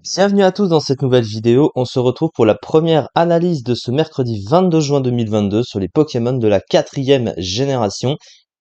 Bienvenue à tous dans cette nouvelle vidéo. On se retrouve pour la première analyse de ce mercredi 22 juin 2022 sur les Pokémon de la 4e génération.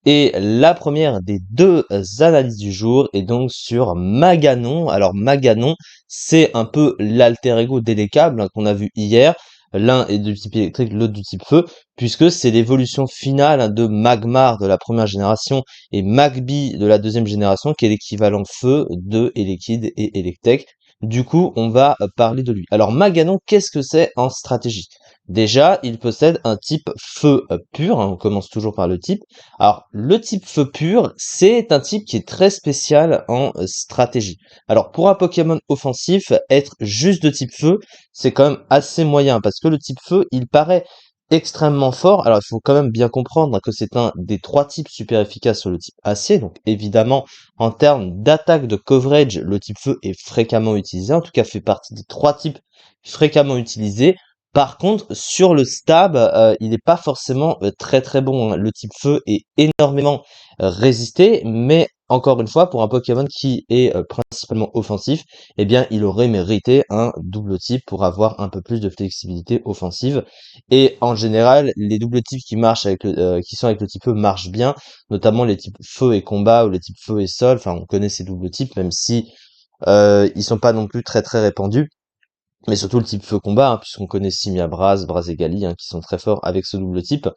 Et la première des deux analyses du jour est donc sur Maganon. Alors Maganon, c'est un peu l'alter ego d'Elekable qu'on a vu hier. L'un est du type électrique, l'autre du type feu, puisque c'est l'évolution finale de Magmar de la première génération et Magby de la deuxième génération, qui est l'équivalent feu de Elekid et Electek. Du coup, on va parler de lui. Alors Maganon, qu'est-ce que c'est en stratégie? Déjà, il possède un type feu pur, hein, on commence toujours par le type. Alors, le type feu pur, c'est un type qui est très spécial en stratégie. Alors, pour un Pokémon offensif, être juste de type feu, c'est quand même assez moyen, parce que le type feu, il paraît extrêmement fort. Alors, il faut quand même bien comprendre que c'est un des trois types super efficaces sur le type acier, donc évidemment, en termes d'attaque de coverage, le type feu est fréquemment utilisé, en tout cas fait partie des trois types fréquemment utilisés. Par contre, sur le stab, il n'est pas forcément très très bon, hein. Le type feu est énormément résisté, mais encore une fois, pour un Pokémon qui est principalement offensif, eh bien, il aurait mérité un double type pour avoir un peu plus de flexibilité offensive. Et en général, les doubles types qui sont avec le type feu marchent bien, notamment les types feu et combat ou les types feu et sol. Enfin, on connaît ces doubles types, même si ils sont pas non plus très très répandus. Mais surtout le type feu combat, hein, puisqu'on connaît Simia Braz et Gali, hein, qui sont très forts avec ce double type,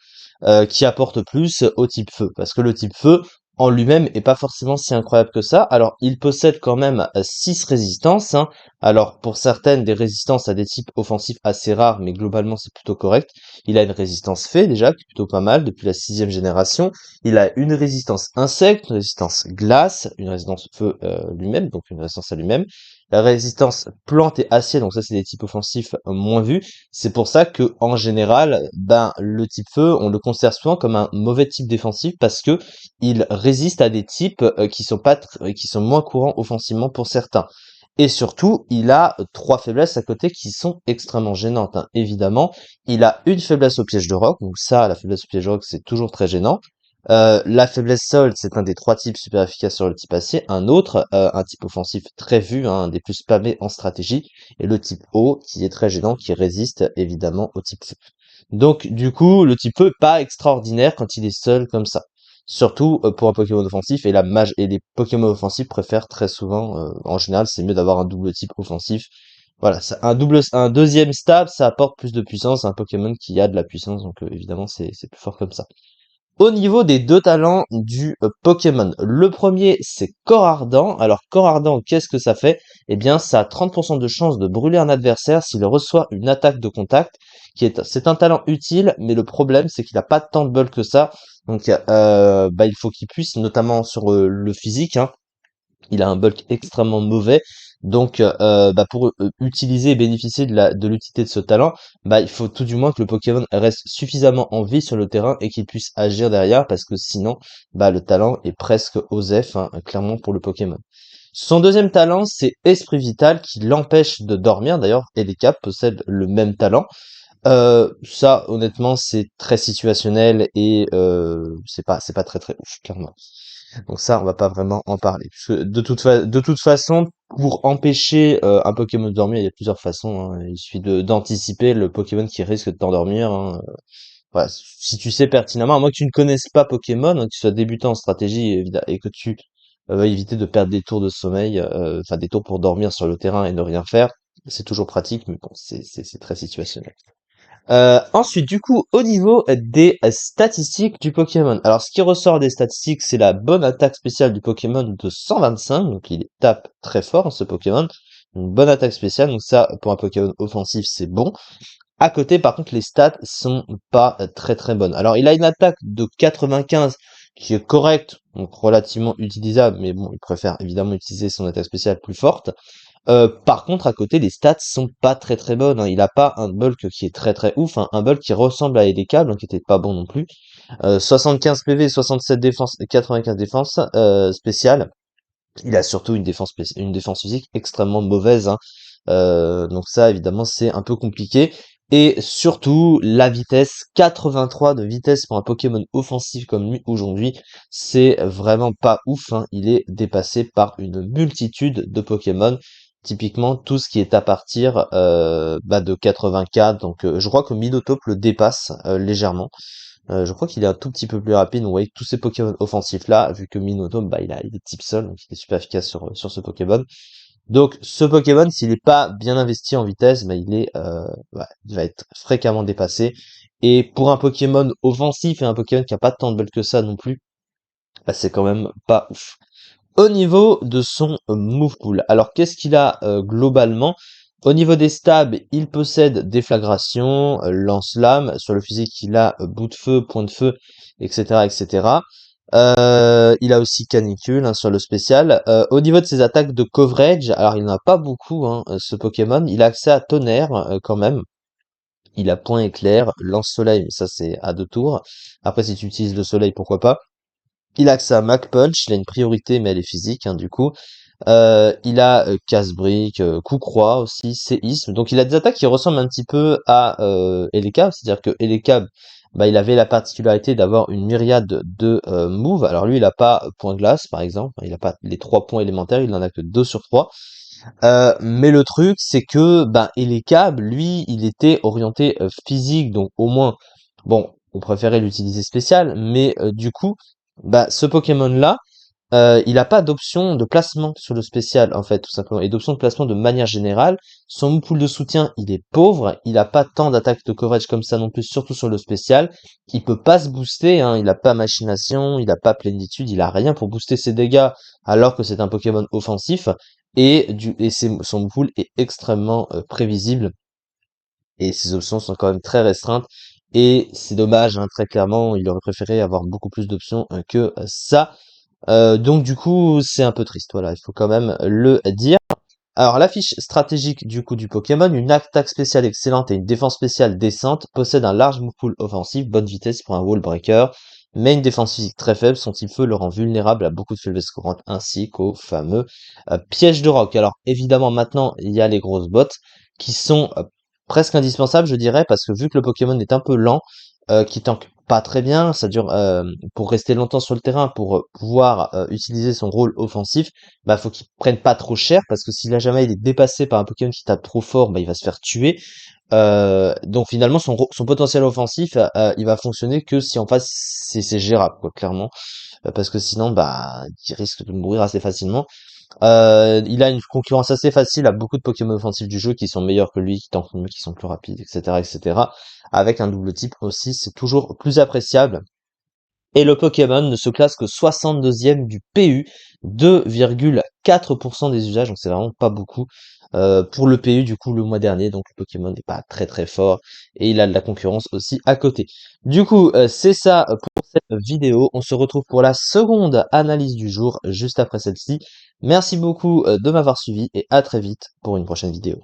qui apporte plus au type feu. Parce que le type feu, en lui-même, est pas forcément si incroyable que ça. Alors, il possède quand même 6 résistances, hein. Alors, pour certaines, des résistances à des types offensifs assez rares, mais globalement, c'est plutôt correct. Il a une résistance fée, déjà, qui est plutôt pas mal, depuis la 6e génération. Il a une résistance insecte, une résistance glace, une résistance feu lui-même, donc une résistance à lui-même. La résistance plante et acier, donc ça c'est des types offensifs moins vus. C'est pour ça que en général, ben le type feu, on le considère souvent comme un mauvais type défensif parce que il résiste à des types qui sont moins courants offensivement pour certains. Et surtout, il a trois faiblesses à côté qui sont extrêmement gênantes, hein. Évidemment, il a une faiblesse au piège de roc, donc ça, la faiblesse au piège de roc, c'est toujours très gênant. La faiblesse sol, c'est un des trois types super efficaces sur le type acier. Un autre, un type offensif très vu, hein, un des plus spammés en stratégie, et le type eau, qui est très gênant, qui résiste évidemment au type feu. Donc du coup, le type feu est pas extraordinaire quand il est seul comme ça. Surtout pour un Pokémon offensif, et la mage et les Pokémon offensifs préfèrent très souvent, en général, c'est mieux d'avoir un double type offensif. Voilà, un deuxième stab, ça apporte plus de puissance à un Pokémon qui a de la puissance, donc évidemment c'est plus fort comme ça. Au niveau des deux talents du Pokémon, le premier c'est Corps Ardent. Alors Corps Ardent, qu'est-ce que ça fait? Eh bien ça a 30% de chance de brûler un adversaire s'il reçoit une attaque de contact, c'est un talent utile, mais le problème c'est qu'il n'a pas tant de bol que ça. Donc il faut qu'il puisse, notamment sur le physique, hein, il a un bulk extrêmement mauvais. Donc, pour utiliser et bénéficier de l'utilité de ce talent, il faut tout du moins que le Pokémon reste suffisamment en vie sur le terrain et qu'il puisse agir derrière, parce que sinon, le talent est presque OSEF, hein, clairement pour le Pokémon. Son deuxième talent, c'est Esprit Vital, qui l'empêche de dormir. D'ailleurs, Elica possède le même talent. Ça, honnêtement, c'est très situationnel et c'est pas très très ouf, clairement. Donc ça, on va pas vraiment en parler. Parce que de toute façon, pour empêcher un Pokémon de dormir, il y a plusieurs façons, hein. Il suffit d'anticiper le Pokémon qui risque de t'endormir, hein. Voilà, si tu sais pertinemment, à moins que tu ne connaisses pas Pokémon, hein, que tu sois débutant en stratégie et que tu veuilles éviter de perdre des tours de sommeil, enfin des tours pour dormir sur le terrain et ne rien faire, c'est toujours pratique, mais bon, c'est très situationnel. Ensuite, du coup, au niveau des statistiques du Pokémon. Alors, ce qui ressort des statistiques, c'est la bonne attaque spéciale du Pokémon de 125. Donc, il tape très fort, hein, ce Pokémon. Une bonne attaque spéciale. Donc, ça, pour un Pokémon offensif, c'est bon. À côté, par contre, les stats sont pas très très bonnes. Alors, il a une attaque de 95 qui est correcte, donc relativement utilisable, mais bon, il préfère évidemment utiliser son attaque spéciale plus forte. Par contre, à côté, les stats sont pas très très bonnes, hein. Il a pas un bulk qui est très très ouf, hein. Un bulk qui ressemble à Elica, donc qui était pas bon non plus. 75 PV, 67 défense, 95 défense spéciale. Il a surtout une défense physique extrêmement mauvaise, hein. Donc ça, évidemment, c'est un peu compliqué. Et surtout, la vitesse, 83 de vitesse pour un Pokémon offensif comme lui aujourd'hui, c'est vraiment pas ouf, hein. Il est dépassé par une multitude de Pokémon. typiquement tout ce qui est à partir de 84. Donc je crois que Minotaur le dépasse légèrement. Je crois qu'il est un tout petit peu plus rapide. Donc, vous voyez que tous ces Pokémon offensifs là, vu que Minotaur il est type sol, donc il est super efficace sur ce Pokémon. Donc ce Pokémon, s'il n'est pas bien investi en vitesse, il va être fréquemment dépassé. Et pour un Pokémon offensif et un Pokémon qui a pas tant de build que ça non plus, bah, c'est quand même pas ouf. Au niveau de son move pool, alors qu'est-ce qu'il a globalement? Au niveau des stabs, il possède déflagration, lance-flamme, sur le physique il a bout de feu, point de feu, etc. etc. Il a aussi canicule hein, sur le spécial. Au niveau de ses attaques de coverage, alors il n'en a pas beaucoup hein, ce Pokémon, il a accès à tonnerre quand même. Il a point éclair, lance-soleil, mais ça c'est à 2 tours. Après si tu utilises le soleil, pourquoi pas. Il a accès à Mach Punch, il a une priorité, mais elle est physique, hein, du coup. Il a casse-brique, coup-croix aussi, séisme. Donc il a des attaques qui ressemblent un petit peu à Elekab, c'est-à-dire que Elekab, il avait la particularité d'avoir une myriade de moves. Alors lui, il a pas point glace, par exemple. Il a pas les 3 points élémentaires, il en a que 2 sur 3. Mais le truc, c'est que Elekab, lui, il était orienté physique, donc au moins, bon, on préférait l'utiliser spécial, mais du coup, ce Pokémon-là, il a pas d'option de placement sur le spécial, en fait, tout simplement, et d'option de placement de manière générale. Son pool de soutien, il est pauvre, il a pas tant d'attaques de coverage comme ça non plus, surtout sur le spécial. Il peut pas se booster, hein, il a pas machination, il a pas plénitude, il a rien pour booster ses dégâts, alors que c'est un Pokémon offensif, son pool est extrêmement prévisible, et ses options sont quand même très restreintes. Et c'est dommage, hein, très clairement, il aurait préféré avoir beaucoup plus d'options que ça. Donc du coup, c'est un peu triste, voilà, il faut quand même le dire. Alors la fiche stratégique du coup du Pokémon, une attaque spéciale excellente et une défense spéciale décente, possède un large move pool offensif, bonne vitesse pour un wall breaker, mais une défense physique très faible, son type feu le rend vulnérable à beaucoup de faiblesses courantes ainsi qu'au fameux piège de roc. Alors évidemment maintenant il y a les grosses bottes qui sont presque indispensables je dirais parce que vu que le Pokémon est un peu lent, qui tank pas très bien, ça dure pour rester longtemps sur le terrain, pour pouvoir utiliser son rôle offensif, faut qu'il prenne pas trop cher parce que si jamais il est dépassé par un Pokémon qui tape trop fort, il va se faire tuer. Donc finalement son potentiel offensif, il va fonctionner que si en face c'est gérable quoi, clairement. Parce que sinon il risque de mourir assez facilement. Il a une concurrence assez facile à beaucoup de Pokémon offensifs du jeu qui sont meilleurs que lui, qui tankent mieux, qui sont plus rapides, etc., etc. Avec un double type aussi, c'est toujours plus appréciable. Et le Pokémon ne se classe que 62e du PU, 2,4% des usages, donc c'est vraiment pas beaucoup. Pour le PU, du coup, le mois dernier, donc le Pokémon n'est pas très très fort, et il a de la concurrence aussi à côté. Du coup, c'est ça pour cette vidéo. On se retrouve pour la seconde analyse du jour, juste après celle-ci. Merci beaucoup de m'avoir suivi, et à très vite pour une prochaine vidéo.